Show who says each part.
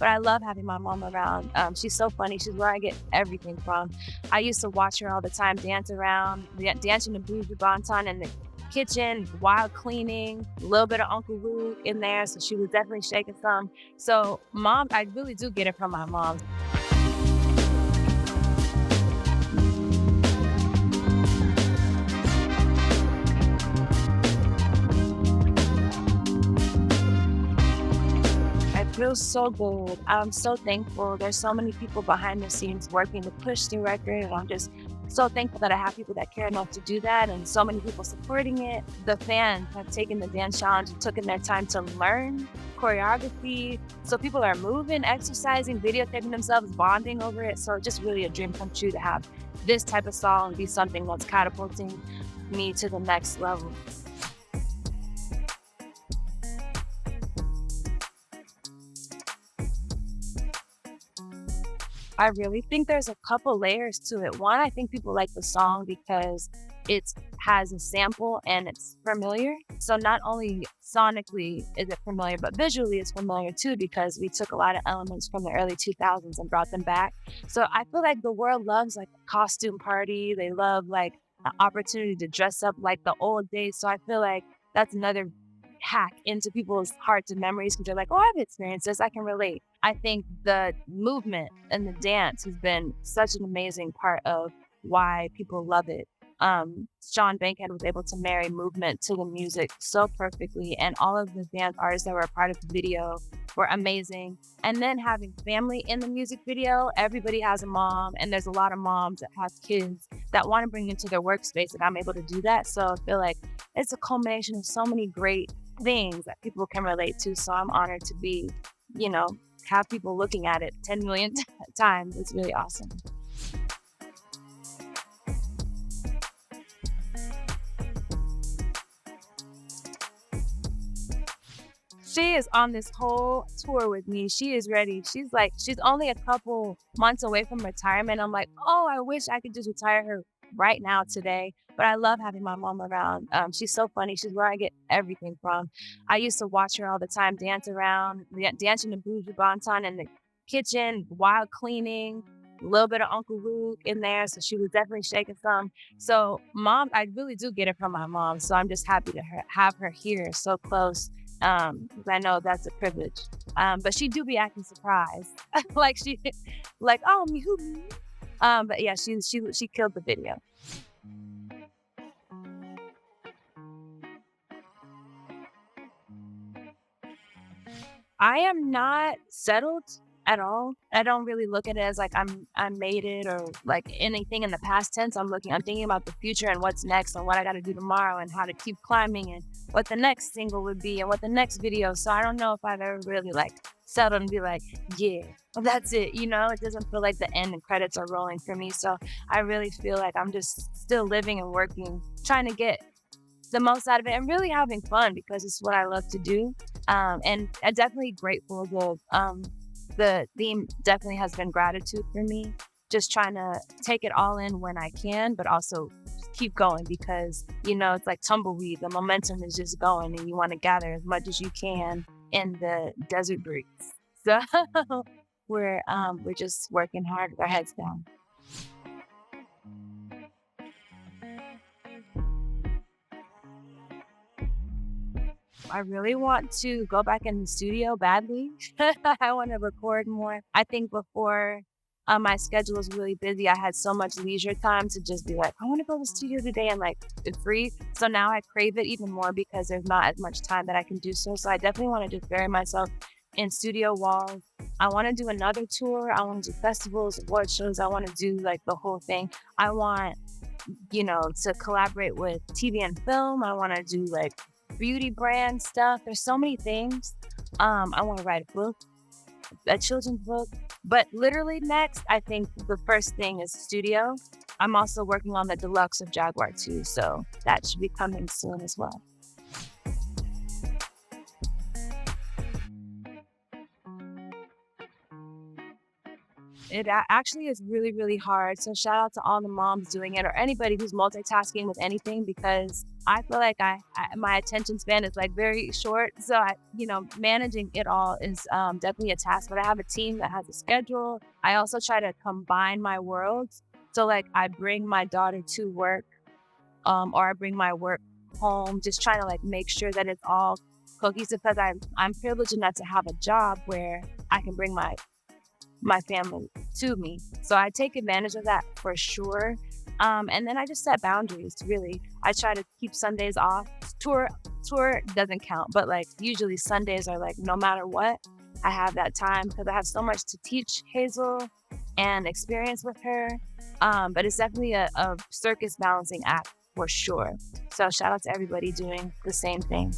Speaker 1: but I love having my mom around. She's so funny. She's where I get everything from. I used to watch her all the time dance around, dancing to Buju Banton in the kitchen while cleaning, a little bit of Uncle Luke in there. So she was definitely shaking some. So mom, I really do get it from my mom. I feel so good. I'm so thankful. There's so many people behind the scenes working to push the record, and I'm just so thankful that I have people that care enough to do that, and so many people supporting it. The fans have taken the dance challenge and taken their time to learn choreography. So people are moving, exercising, videotaping themselves, bonding over it. So just really a dream come true to have this type of song be something that's catapulting me to the next level. I really think there's a couple layers to it. One, I think people like the song because it has a sample and it's familiar. So not only sonically is it familiar, but visually it's familiar too because we took a lot of elements from the early 2000s and brought them back. So I feel like the world loves like a costume party. They love like an opportunity to dress up like the old days. So I feel like that's another hack into people's hearts and memories because they're like, oh, I've experienced this. I can relate. I think the movement and the dance has been such an amazing part of why people love it. Sean Bankhead was able to marry movement to the music so perfectly, and all of the dance artists that were a part of the video were amazing. And then having family in the music video, everybody has a mom, and there's a lot of moms that have kids that want to bring into their workspace, and I'm able to do that. So I feel like it's a culmination of so many great things that people can relate to. So I'm honored to be, you know, have people looking at it 10 million times. It's really awesome. She is on this whole tour with me. She is ready. She's only a couple months away from retirement. I'm like, oh, I wish I could just retire her right now today. But I love having my mom around. She's so funny. She's where I get everything from. I used to watch her all the time dance around, dancing to Buju Banton in the kitchen while cleaning, a little bit of Uncle Luke in there. So she was definitely shaking some. So mom, I really do get it from my mom. So I'm just happy to have her here so close. 'Cause I know that's a privilege. But she do be acting surprised. like she like, oh me who me? But yeah, she killed the video. I am not settled at all. I don't really look at it as like I made it or like anything in the past tense. I'm thinking about the future and what's next and what I gotta do tomorrow and how to keep climbing and what the next single would be and what the next video. So I don't know if I've ever really like settled and be like, yeah, well, that's it. You know, it doesn't feel like the end and credits are rolling for me. So I really feel like I'm just still living and working, trying to get the most out of it and really having fun because it's what I love to do. And I'm definitely grateful. The theme definitely has been gratitude for me. Just trying to take it all in when I can, but also keep going because it's like tumbleweed. The momentum is just going, and you want to gather as much as you can in the desert breeze. So we're just working hard with our heads down. I really want to go back in the studio badly. I want to record more. I think before my schedule was really busy, I had so much leisure time to just be like, I want to go to the studio today and like it's free. So now I crave it even more because there's not as much time that I can do so. So I definitely want to just bury myself in studio walls. I want to do another tour. I want to do festivals, award shows. I want to do like the whole thing. I want, to collaborate with TV and film. I want to do like beauty brand stuff. There's so many things. I want to write a book, a children's book. But literally next, I think the first thing is studio. I'm also working on the deluxe of Jaguar too, so that should be coming soon as well. Actually is really, really hard. So shout out to all the moms doing it or anybody who's multitasking with anything because I feel like my attention span is like very short. So managing it all is definitely a task. But I have a team that has a schedule. I also try to combine my worlds. So like I bring my daughter to work, or I bring my work home, just trying to like make sure that it's all cohesive because I'm privileged enough to have a job where I can bring my family to me. So I take advantage of that for sure. And then I just set boundaries really. I try to keep Sundays off. Tour doesn't count, but like usually Sundays are like no matter what, I have that time because I have so much to teach Hazel and experience with her. But it's definitely a circus balancing act for sure. So shout out to everybody doing the same thing.